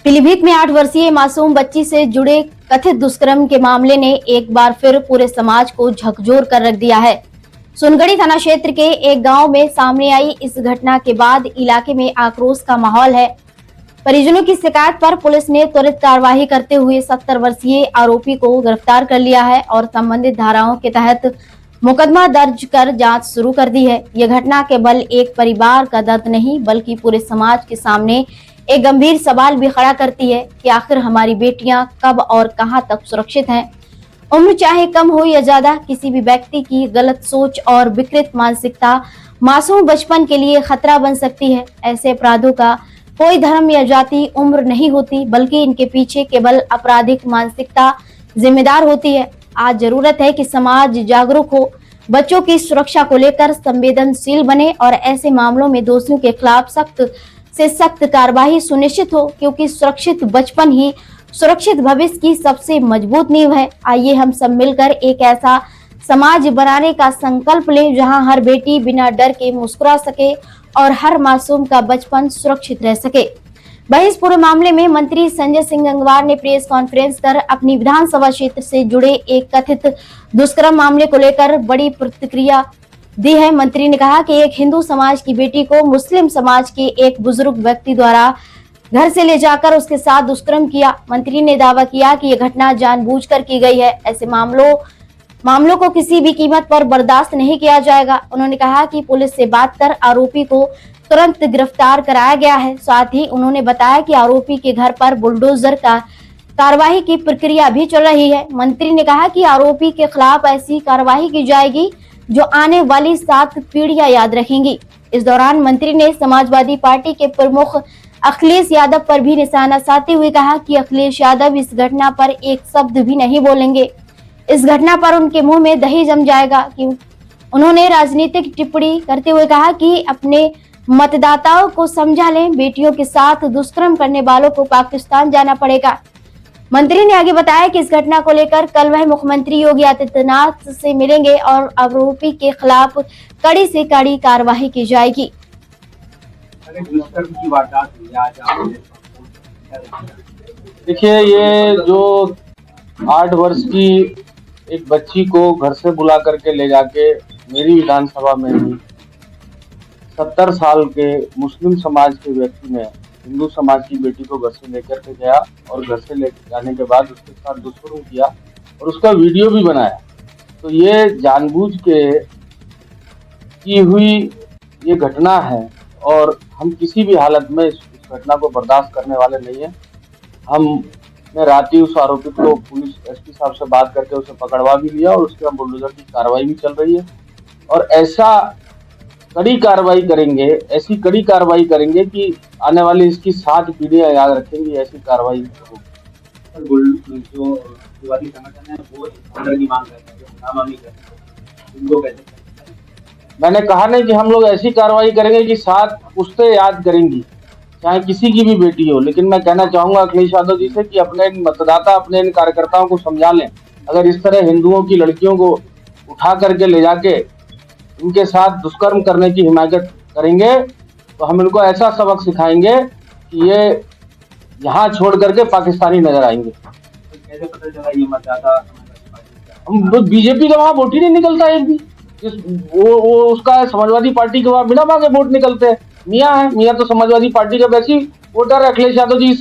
पीलीभीत में 8 वर्षीय मासूम बच्ची से जुड़े कथित दुष्कर्म के मामले ने एक बार फिर पूरे समाज को झकझोर कर रख दिया है। सोनगढ़ी थाना क्षेत्र के एक गांव में सामने आई इस घटना के बाद इलाके में आक्रोश का माहौल है। परिजनों की शिकायत पर पुलिस ने त्वरित कार्रवाई करते हुए 70 वर्षीय आरोपी को गिरफ्तार कर लिया है और संबंधित धाराओं के तहत मुकदमा दर्ज कर जांच शुरू कर दी है। यह घटना केवल एक परिवार का दर्द नहीं बल्कि पूरे समाज के सामने एक गंभीर सवाल भी खड़ा करती है कि आखिर हमारी बेटियां कब और कहां तक सुरक्षित हैं। उम्र चाहे कम हो या ज्यादा, किसी भी व्यक्ति की गलत सोच और विकृत मानसिकता मासूम बचपन के लिए खतरा बन सकती है। ऐसे अपराधों का कोई धर्म या जाति उम्र नहीं होती बल्कि इनके पीछे केवल आपराधिक मानसिकता जिम्मेदार होती है। आज जरूरत है कि समाज जागरूक हो, बच्चों की सुरक्षा को लेकर संवेदनशील बने और ऐसे मामलों में दोषियों के खिलाफ सख्त से सख्त कार्रवाई सुनिश्चित हो, क्योंकि सुरक्षित बचपन ही सुरक्षित भविष्य की सबसे मजबूत नींव है। आइए हम सब मिलकर एक ऐसा समाज बनाने का संकल्प लें जहां हर बेटी बिना डर के मुस्कुरा सके और हर मासूम का बचपन सुरक्षित रह सके। वहीं इस पूरे मामले में मंत्री संजय सिंह गंगवार ने प्रेस कॉन्फ्रेंस कर अपनी विधानसभा क्षेत्र से जुड़े एक कथित दुष्कर्म मामले को लेकर बड़ी प्रतिक्रिया दी है। मंत्री ने कहा कि एक हिंदू समाज की बेटी को मुस्लिम समाज के एक बुजुर्ग व्यक्ति द्वारा घर से ले जाकर उसके साथ दुष्कर्म किया। मंत्री ने दावा किया कि यह घटना जानबूझकर की गई है। ऐसे मामलों को किसी भी कीमत पर बर्दाश्त नहीं किया जाएगा। उन्होंने कहा कि पुलिस से बात कर आरोपी को तुरंत गिरफ्तार कराया गया है। साथ ही उन्होंने बताया कि आरोपी के घर पर बुलडोजर का कार्रवाई की प्रक्रिया भी चल रही है। मंत्री ने कहा कि आरोपी के खिलाफ ऐसी कार्रवाई की जाएगी जो आने वाली 7 पीढ़ियां याद रखेंगी। इस दौरान मंत्री ने समाजवादी पार्टी के प्रमुख अखिलेश यादव पर भी निशाना साधते हुए कहा कि अखिलेश यादव इस घटना पर एक शब्द भी नहीं बोलेंगे। इस घटना पर उनके मुंह में दही जम जाएगा। उन्होंने राजनीतिक टिप्पणी करते हुए कहा कि अपने मतदाताओं को समझा लें, बेटियों के साथ दुष्कर्म करने वालों को पाकिस्तान जाना पड़ेगा। मंत्री ने आगे बताया कि इस घटना को लेकर कल वह मुख्यमंत्री योगी आदित्यनाथ से मिलेंगे और आरोपी के खिलाफ कड़ी से कड़ी कार्रवाई की जाएगी। देखिए, ये जो 8 वर्ष की एक बच्ची को घर से बुला करके ले जाके मेरी विधानसभा में ही 70 साल के मुस्लिम समाज के व्यक्ति ने हिंदू समाज की बेटी को घर से लेकर के गया और घर से ले जाने के बाद उसके साथ दुष्कर्म किया और उसका वीडियो भी बनाया। तो ये जानबूझ के की हुई ये घटना है और हम किसी भी हालत में इस घटना को बर्दाश्त करने वाले नहीं है। हमने रात ही उस आरोपी को पुलिस एसपी साहब से बात करके उसे पकड़वा भी लिया और उसके बुलडोजर की कार्रवाई भी चल रही है और ऐसा कड़ी कार्रवाई करेंगे, ऐसी कड़ी कार्रवाई करेंगे कि आने वाली इसकी 7 पीढ़ियां याद रखेंगी। ऐसी कार्रवाई होगी। जो विवादी संगठन है वो ऑर्डर की मांग करते हैं, नामामी करते हैं, उनको कैसे? मैंने कहा नहीं कि हम लोग ऐसी कार्रवाई करेंगे कि 7 पुश्तें याद करेंगी, चाहे किसी की भी बेटी हो। लेकिन मैं कहना चाहूंगा अखिलेश यादव जी से कि अपने मतदाता, अपने इन कार्यकर्ताओं को समझा लें। अगर इस तरह हिंदुओं की लड़कियों को उठा करके ले जाके उनके साथ दुष्कर्म करने की हिमायत करेंगे तो हम इनको ऐसा सबक सिखाएंगे कि ये यहाँ छोड़ करके पाकिस्तानी नजर आएंगे। कैसे पता चला ये मतदाता? हम बीजेपी का वहाँ वोट ही नहीं निकलता एक भी। वो उसका समाजवादी पार्टी के वहाँ बिना मांगे वोट निकलते हैं। मियाँ है, मियाँ तो समाजवादी पार्टी का वैसे ही वोटर है। अखिलेश यादव जी इस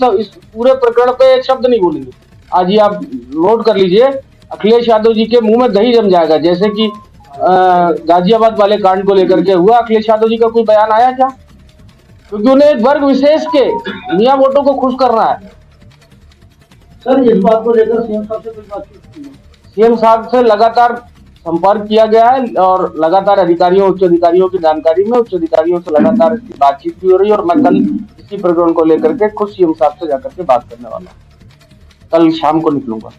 पूरे प्रकरण पे एक शब्द नहीं बोलेंगे। आज ही आप नोट कर लीजिए, अखिलेश यादव जी के मुंह में दही जम जाएगा। जैसे कि गाजियाबाद वाले कांड को लेकर के हुआ, अखिलेश यादव जी का कोई बयान आया क्या? क्योंकि उन्हें एक वर्ग विशेष के मियाँ वोटों को खुश करना है। सर, इस बात को लेकर सीएम साहब से कोई बातचीत की है? सीएम साहब से लगातार संपर्क किया गया है और लगातार उच्च अधिकारियों की जानकारी में उच्च अधिकारियों से लगातार इसकी बातचीत भी हो रही है और मैं कल इसी प्रकरण को लेकर के खुद सीएम साहब से जाकर के बात करने वाला हूँ। कल शाम को निकलूंगा।